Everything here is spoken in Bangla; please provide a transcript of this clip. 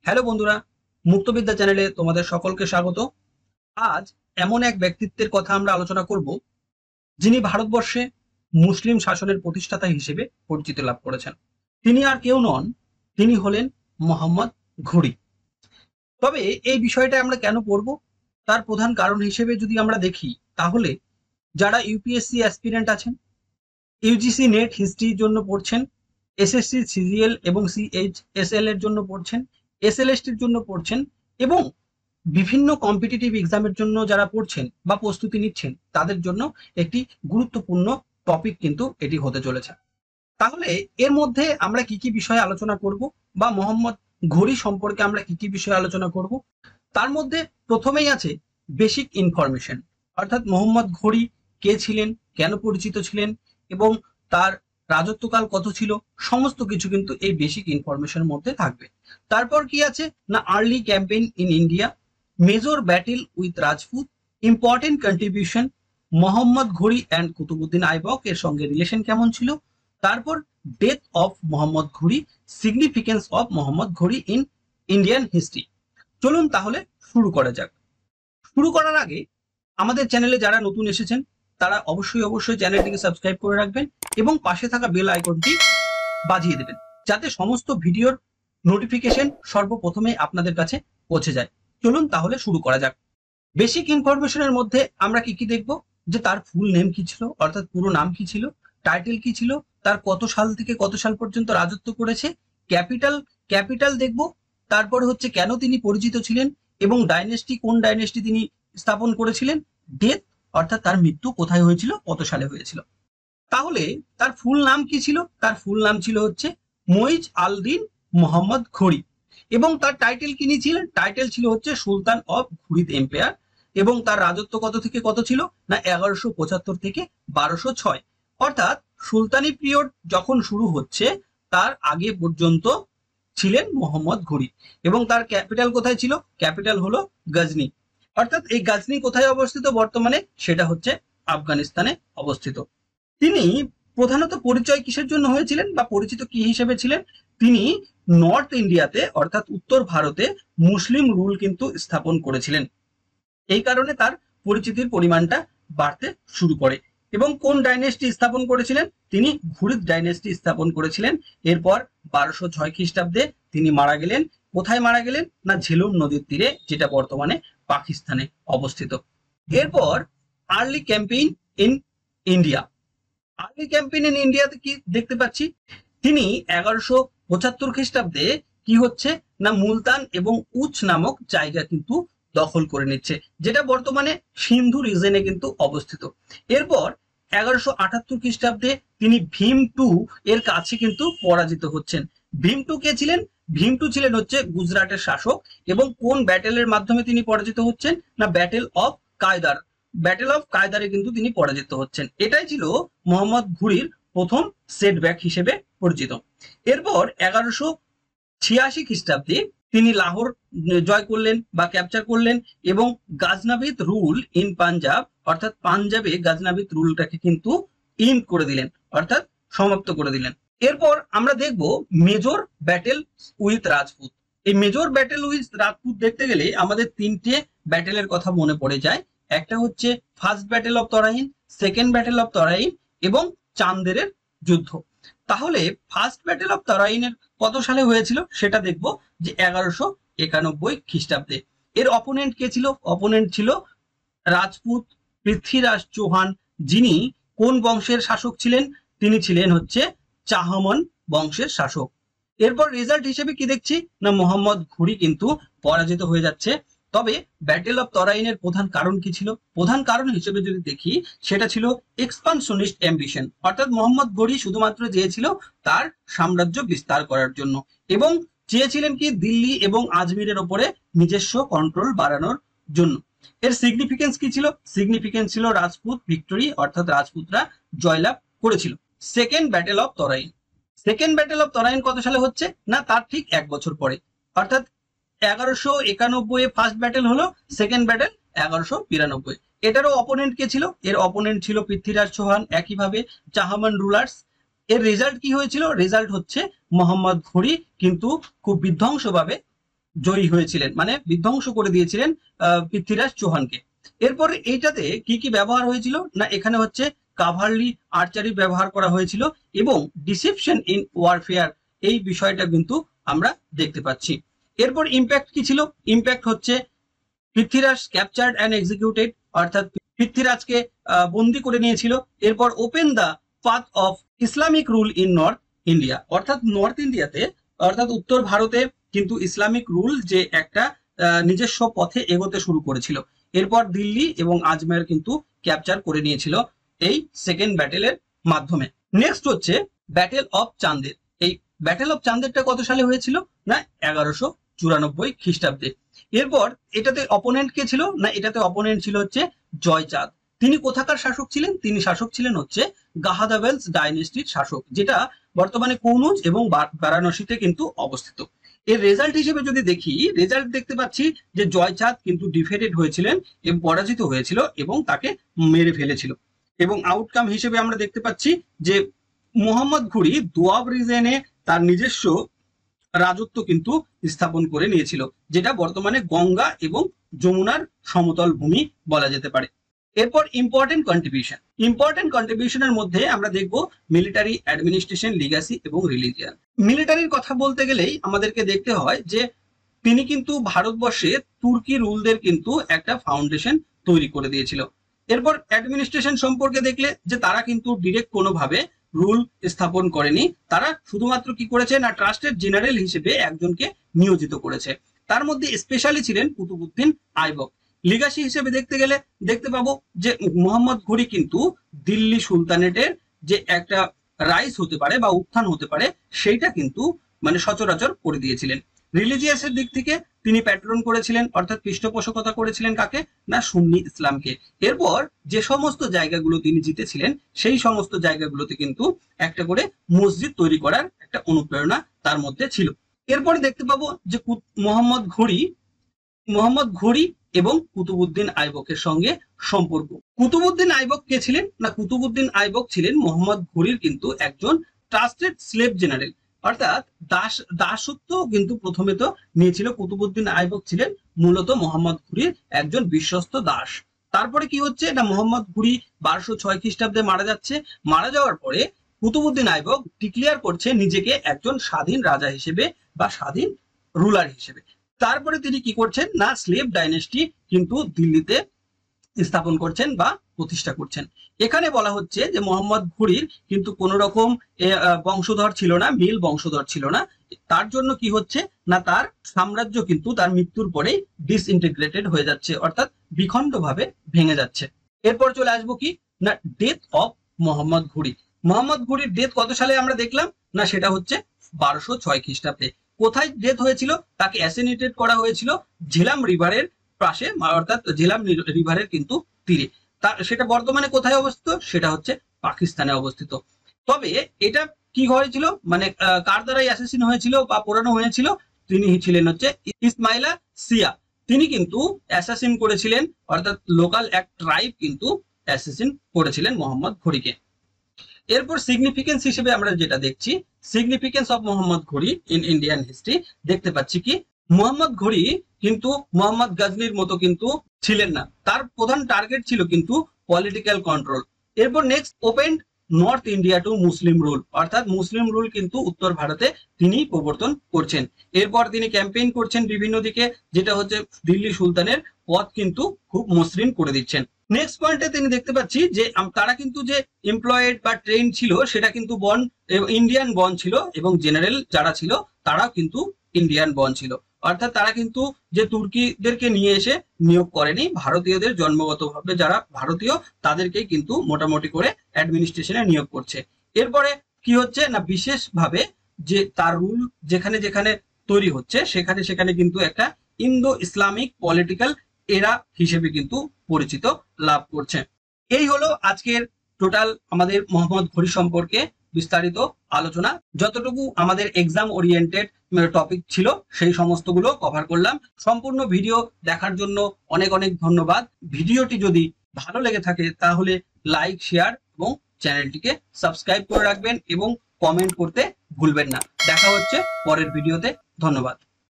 হ্যালো বন্ধুরা, মুক্তবিদ্যা চ্যানেলে তোমাদের সকলকে স্বাগত। আজ এমন এক ব্যক্তিত্বের কথা আমরা আলোচনা করব যিনি ভারতবর্ষে মুসলিম শাসনের প্রতিষ্ঠাতা হিসেবে পরিচিতি লাভ করেছেন। তিনি আর কেউ নন, তিনি হলেন মোহাম্মদ ঘুরি। তবে এই বিষয়টা আমরা কেন পড়ব, তার প্রধান কারণ হিসেবে যদি আমরা দেখি, তাহলে যারা ইউপিএসসি অ্যাসপিরেন্ট আছেন, ইউজিসি নেট হিস্ট্রির জন্য পড়ছেন, এসএসসি সিজিএল এবং সিএইচএসএল এর জন্য পড়ছেন, এসএলএসটির জন্য পড়ছেন এবং বিভিন্ন কম্পিটিটিভ এক্সামের জন্য যারা পড়ছেন বা প্রস্তুতি নিচ্ছেন, তাদের জন্য একটি গুরুত্বপূর্ণ টপিক কিন্তু এটি হতে চলেছে। তাহলে এর মধ্যে আমরা কি কি বিষয়ে আলোচনা করব বা মোহাম্মদ ঘুরি সম্পর্কে আমরা কি কি বিষয়ে আলোচনা করব, তার মধ্যে প্রথমেই আছে বেসিক ইনফরমেশন, অর্থাৎ মোহাম্মদ ঘুরি কে ছিলেন, কেন পরিচিত ছিলেন এবং তার রাজত্বকাল কত ছিল, সমস্ত কিছু কিন্তু এই বেসিক ইনফরমেশনের মধ্যে থাকবে। তারপর কি আছে না, early campaign in India, major battle with Rajput, important contribution, Mohammad ঘুরি অ্যান্ড কুতুবুদ্দিন আইবক এর সঙ্গে রিলেশন কেমন ছিল, তারপর ডেথ অফ মোহাম্মদ ঘুরি, সিগনিফিকেন্স অফ মোহাম্মদ ঘুরি ইন ইন্ডিয়ান হিস্ট্রি। চলুন তাহলে শুরু করা যাক। শুরু করার আগে আমাদের চ্যানেলে যারা নতুন এসেছেন, তারা অবশ্যই চ্যানেলটিকে সাবস্ক্রাইব করে রাখবেন এবং পাশে থাকা বেল আইকনটি বাজিয়ে দেবেন, যাতে সমস্ত ভিডিওর নোটিফিকেশন সর্বপ্রথমে আপনাদের কাছে পৌঁছে যায়। চলুন তাহলে শুরু করা যাক। বেসিক ইনফরমেশনের মধ্যে আমরা কি কি দেখব, যে তার ফুল নেম কি ছিল, অর্থাৎ পুরো নাম কি ছিল, টাইটেল কি ছিল, তার কত সাল থেকে কত সাল পর্যন্ত রাজত্ব করেছে, ক্যাপিটাল ক্যাপিটাল দেখব, তারপরে হচ্ছে কেন তিনি পরিচিত ছিলেন এবং ডাইনেস্টি, কোন ডাইনেস্টি তিনি স্থাপন করেছিলেন, ডেথ অর্থাৎ তার মৃত্যু কোথায় হয়েছিল, কত সালে হয়েছিল। তাহলে তার ফুল নাম কি ছিল, তার ফুল নাম ছিল হচ্ছে মুইজ আল-দিন মোহাম্মদ ঘুরি এবং তার টাইটেল কি নিয়েছিলেন, টাইটেল ছিল হচ্ছে সুলতান অফ ঘুরিদ এম্পায়ার এবং তার রাজত্ব কত থেকে কত ছিল না 1175 থেকে 1206, অর্থাৎ সুলতানি পিরিয়ড যখন শুরু হচ্ছে তার আগে পর্যন্ত ছিলেন মোহাম্মদ ঘুরি। এবং তার ক্যাপিটাল কোথায় ছিল, ক্যাপিটাল হলো গজনি, অর্থাৎ এই গজনি কোথায় অবস্থিত বর্তমানে, সেটা হচ্ছে আফগানিস্তানে অবস্থিত। তিনি প্রধানত পরিচয় কিসের জন্য হয়েছিলেন বা পরিচিত কি হিসেবে ছিলেন, তিনি নর্থ ইন্ডিয়াতে অর্থাৎ উত্তর ভারতে মুসলিম রুল কিন্তু স্থাপন করেছিলেন। এই কারণে তার পরিচিতির পরিমাণটা বাড়তে শুরু করে। এবং কোন ডাইনেস্টি স্থাপন করেছিলেন, তিনি ঘুরিদ ডাইনেস্টি স্থাপন করেছিলেন। এরপর 1206 খ্রিস্টাব্দে তিনি মারা গেলেন। কোথায় মারা গেলেন না, ঝেলুম নদীর তীরে, যেটা বর্তমানে পাকিস্তানে অবস্থিত। এরপর early campaign in India, early campaign in ইন্ডিয়াতে কি দেখতে পাচ্ছি, তিনি 1175 খ্রিস্টাব্দে কি হচ্ছে না, মুলতান এবং উচ নামক জায়গা কিন্তু দখল করে নিচ্ছে, যেটা বর্তমানে সিন্ধু রিজনে কিন্তু অবস্থিত। এরপর 1178 খ্রিস্টাব্দে তিনি ভীম টু এর কাছে কিন্তু পরাজিত হচ্ছেন। ভীম টু কে ছিলেন, ভীম টু ছিলেন হচ্ছে গুজরাটের শাসক এবং কোন ব্যাটেলের মাধ্যমে তিনি পরাজিত হচ্ছেন না, ব্যাটেল অফ কায়দার, ব্যাটেল অফ কায়দারে কিন্তু তিনি পরাজিত হচ্ছেন। এটাই ছিল মোহাম্মদ ঘুরির প্রথম সেটব্যাক হিসেবে পরিচিত। এরপর 1186 খ্রিস্টাব্দে তিনি লাহোর জয় করলেন বা ক্যাপচার করলেন এবং গাজনাভিদ রুল ইন পাঞ্জাব, অর্থাৎ পাঞ্জাবে গাজনাভিদ রুলটাকে কিন্তু ইন করে দিলেন, অর্থাৎ সমাপ্ত করে দিলেন। এরপর আমরা দেখব মেজর ব্যাটেল উইথ রাজপুত। এই মেজর ব্যাটেল উইথ রাজপুত দেখতে গেলে আমাদের তিনটে ব্যাটেলের কথা মনে পড়ে যায়। একটা হচ্ছে first battle of Tarain, second battle of Tarain এবং চান্দেরের যুদ্ধ। তাহলে ফার্স্ট ব্যাটেল অফ তরাইনের কত সালে হয়েছিল সেটা দেখব, যে 1191 খ্রিস্টাব্দে। এর অপোনেন্ট কে ছিল, অপোনেন্ট ছিল রাজপুত পৃথ্বীরাজ চৌহান, যিনি কোন বংশের শাসক ছিলেন, তিনি ছিলেন হচ্ছে চাহমান বংশের শাসক। এরপর রেজাল্ট হিসেবে কি দেখছি না, মোহাম্মদ ঘুরি কিন্তু পরাজিত হয়ে যাচ্ছে। তবে ব্যাটেল অফ তরাইনের প্রধান কারণ কি ছিল, প্রধান কারণ হিসেবে যদি দেখি, সেটা ছিল এক্সপানশনিস্ট অ্যাম্বিশন, অর্থাৎ মোহাম্মদ ঘুরি শুধুমাত্র চেয়েছিল তার সাম্রাজ্য বিস্তার করার জন্য এবং চেয়েছিলেন কি দিল্লি এবং আজমিরের ওপরে নিজস্ব কন্ট্রোল বাড়ানোর জন্য। এর সিগনিফিকেন্স কি ছিল, সিগনিফিকেন্স ছিল রাজপুত ভিক্টরি, অর্থাৎ রাজপুতরা জয়লাভ করেছিল। Second battle of Tarain, second battle of Tarain কত সালে হচ্ছে না, তার ঠিক 1 বছর পরে, অর্থাৎ 1191 ফার্স্ট ব্যাটেল হলো, সেকেন্ড ব্যাটেল 1192। এটারও অপোনেন্ট কে ছিল, এর অপোনেন্ট ছিল পৃথ্বীরাজ চৌহান, একইভাবে চাহমান রুলার্স। এর রেজাল্ট কি হয়েছিল, রেজাল্ট হচ্ছে মোহাম্মদ ঘুরি কিন্তু খুব বিধ্বংসভাবে জয়ী হয়েছিলেন, মানে বিধ্বংস করে দিয়েছিলেন পৃথ্বীরাজ চৌহানকে। এরপর এইটাতে কি কি ব্যবহার হয়েছিল না, এখানে হচ্ছে কাভারলি আর্চারি ব্যবহার করা হয়েছিল এবং ডিসেপশন ইন ওয়ারফেয়ার এই বিষয়টা কিন্তু আমরা দেখতে পাচ্ছি। এরপর ইম্প্যাক্ট কি ছিল? ইম্প্যাক্ট হচ্ছে পৃথ্বীরাজ ক্যাপচার্ড অ্যান্ড এক্সিকিউটেড, অর্থাৎ পৃথ্বীরাজকে বন্দি করে নিয়েছিল। এরপর open the path of Islamic rule in north India, অর্থাৎ নর্থ ইন্ডিয়াতে অর্থাৎ উত্তর ভারতে কিন্তু ইসলামিক রুল যে একটা নিজস্ব পথে এগোতে শুরু করেছিল। এরপর দিল্লি এবং আজমের কিন্তু ক্যাপচার করে নিয়েছিল এই সেকেন্ড ব্যাটেলের মাধ্যমে। নেক্সট হচ্ছে ব্যাটেল অফ চান্দের। এই ব্যাটেল অফ চান্দেরটা কত সালে হয়েছিল না 1194 খ্রিস্টাব্দে। এরপর এটাতে অপোনেন্ট কে ছিল না, এটাতে অপোনেন্ট ছিল হচ্ছে জয়চাঁদ। তিনি কোথাকার শাসক ছিলেন? তিনি শাসক ছিলেন হচ্ছে গাহাদাভেলস ডাইনেস্টির শাসক, যেটা বর্তমানে কনৌজ এবং বারাণসীতে কিন্তু অবস্থিত। এর রেজাল্ট হিসেবে যদি দেখি, রেজাল্ট দেখতে পাচ্ছি যে জয়চাঁদ কিন্তু ডিফেটেড হয়েছিলেন এবং পরাজিত হয়েছিল এবং তাকে মেরে ফেলেছিল। এবং আউটকাম হিসেবে আমরা দেখতে পাচ্ছি যে মোহাম্মদ ঘুরি দোয়াব রিজনে তার নিজস্ব রাজত্ব কিন্তু স্থাপন করে নিয়েছিল, যেটা বর্তমানে গঙ্গা এবং যমুনার সমতল ভূমি বলা যেতে পারে। এরপর ইম্পর্টেন্ট কন্ট্রিবিউশনের মধ্যে আমরা দেখব মিলিটারি, অ্যাডমিনিস্ট্রেশন, লিগাসি এবং রিলিজিয়ান। মিলিটারির কথা বলতে গেলেই আমাদেরকে দেখতে হয় যে তিনি কিন্তু ভারতবর্ষে তুর্কি রুলদের কিন্তু একটা ফাউন্ডেশন তৈরি করে দিয়েছিল। এরপর অ্যাডমিনিস্ট্রেশন সম্পর্কে দেখলে যে তারা কিন্তু ডিরেক্ট কোনোভাবে রুল স্থাপন করেনি, তারা শুধুমাত্র কি করেছে না ট্রাস্টেড জেনারেল হিসেবে একজনকে নিয়োজিত করেছে। তার মধ্যে স্পেশালি ছিলেন কুতুবউদ্দিন আইবক। লিগাসি হিসেবে দেখতে গেলে দেখতে পাবো যে মোহাম্মদ ঘুরি কিন্তু দিল্লি সুলতানেটের যে একটা রাইজ হতে পারে বা উত্থান হতে পারে সেইটা কিন্তু মানে সচরাচর করে দিয়েছিলেন। রিলিজিয়াসের দিক থেকে তিনি প্যাট্রন করেছিলেন, অর্থাৎ পৃষ্ঠপোষকতা করেছিলেন কাকে না সুন্নি ইসলামকে। এরপর যে সমস্ত জায়গাগুলো তিনি জিতেছিলেন সেই সমস্ত জায়গাগুলোতে কিন্তু একটা করে মসজিদ তৈরি করার একটা অনুপ্রেরণা তার মধ্যে ছিল। এরপরে দেখতে পাবো যে মোহাম্মদ ঘুরি এবং কুতুবউদ্দিন আইবকের সঙ্গে সম্পর্ক। কুতুবউদ্দিন আইবক কে ছিলেন না, কুতুবউদ্দিন আইবক ছিলেন মোহাম্মদ ঘুরির কিন্তু একজন ট্রাস্টেড স্লেভ জেনারেল, অর্থাৎ দাসত্ব কিন্তু প্রথমে তো নিয়েছিল। কুতুবউদ্দিন আইবক ছিলেন মূলত মোহাম্মদ ঘুরির একজন বিশ্বস্ত দাস। তারপরে কি হচ্ছে না মোহাম্মদ ঘুরি 1206 খ্রিস্টাব্দে মারা যাচ্ছে। মারা যাওয়ার পরে কুতুবউদ্দিন আইবক ডিক্লেয়ার করছে নিজেকে একজন স্বাধীন রাজা হিসেবে বা স্বাধীন রুলার হিসেবে। তারপরে তিনি কি করছেন না স্লেভ ডাইনেস্টি কিন্তু দিল্লিতে স্থাপন করছেন বা প্রতিষ্ঠা করছেন। এখানে বলা হচ্ছে যে মোহাম্মদ ঘুরির কিন্তু কোন রকম বংশধর ছিল না, মেল বংশধর ছিল না। তার জন্য কি হচ্ছে না তার সাম্রাজ্য কিন্তু তার মৃত্যুর পরে ডিসইন্টিগ্রেটেড হয়ে যাচ্ছে, অর্থাৎ বিখণ্ড ভাবে ভেঙে যাচ্ছে। এরপর চলে আসবো কি না ডেথ অফ মোহাম্মদ ঘুরি। মোহাম্মদ ঘুরির ডেথ কত সালে আমরা দেখলাম না, সেটা হচ্ছে 1206 খ্রিস্টাব্দে। কোথায় ডেথ হয়েছিল? তাকে অ্যাসিনেটেড করা হয়েছিল ঝেলাম রিভারের পাশে, অর্থাৎ ঝেলাম রিভারের কিন্তু তীরে। সেটা বর্তমানে কোথায় অবস্থিত? সেটা হচ্ছে পাকিস্তানে অবস্থিত। তবে এটা কি হয়েছিল মানে কার দ্বারাই অ্যাসাসিন হয়েছিল বা পোড়ানো হয়েছিল? তিনি ছিলেন হচ্ছে ইসমাইলা সিয়া। তিনি কিন্তু অ্যাসাসিন করেছিলেন, অর্থাৎ লোকাল এক ট্রাইব কিন্তু অ্যাসাসিন করেছিলেন মোহাম্মদ ঘুরিকে। এরপর সিগনিফিকেন্স হিসেবে আমরা যেটা দেখছি, সিগনিফিকেন্স অফ মোহাম্মদ ঘুরি ইন ইন্ডিয়ান হিস্ট্রি, দেখতে পাচ্ছি কি মোহাম্মদ ঘুরি কিন্তু মোহাম্মদ গজনির মতো কিন্তু ছিলেন না। তার প্রধান টার্গেট ছিল কিন্তু পলিটিক্যাল কন্ট্রোল। এরপর next opened north India to Muslim rule, অর্থাৎ মুসলিম রুল কিন্তু উত্তর ভারতে তিনি প্রবর্তন করছেন। এরপর তিনি ক্যাম্পেইন করছেন বিভিন্ন দিকে, যেটা হচ্ছে দিল্লি সুলতানের পথ কিন্তু খুব মসৃণ করে দিচ্ছেন। নেক্সট পয়েন্টে তিনি দেখতে পাচ্ছি যে তারা কিন্তু যে এমপ্লয়েড বা ট্রেন ছিল সেটা কিন্তু ইন্ডিয়ান বন ছিল এবং জেনারেল যারা ছিল তারাও কিন্তু ইন্ডিয়ান বন ছিল, অর্থাৎ তারা কিন্তু যে তুর্কিদেরকে নিয়ে এসে নিয়োগ করেনি, ভারতীয়দের জন্মগতভাবে যারা ভারতীয় তাদেরকেই কিন্তু মোটামুটি করে অ্যাডমিনিস্ট্রেশনে নিয়োগ করছে। এরপরে কি হচ্ছে না বিশেষভাবে যে তার রুল যেখানে যেখানে তৈরি হচ্ছে সেখানে সেখানে কিন্তু একটা ইন্দো ইসলামিক পলিটিক্যাল এরা হিসেবে কিন্তু পরিচিত লাভ করছে। এই হলো আজকের টোটাল আমাদের মোহাম্মদ ঘুরি সম্পর্কে বিস্তারিত আলোচনা। যতটুকু আমাদের এক্সাম ওরিয়েন্টেড টপিক ছিল সেই সমস্তগুলো কভার করলাম। সম্পূর্ণ ভিডিও দেখার জন্য অনেক অনেক ধন্যবাদ। ভিডিওটি যদি ভালো লেগে থাকে তাহলে লাইক, শেয়ার এবং চ্যানেলটিকে সাবস্ক্রাইব করে রাখবেন এবং কমেন্ট করতে ভুলবেন না। দেখা হচ্ছে পরের ভিডিওতে। ধন্যবাদ।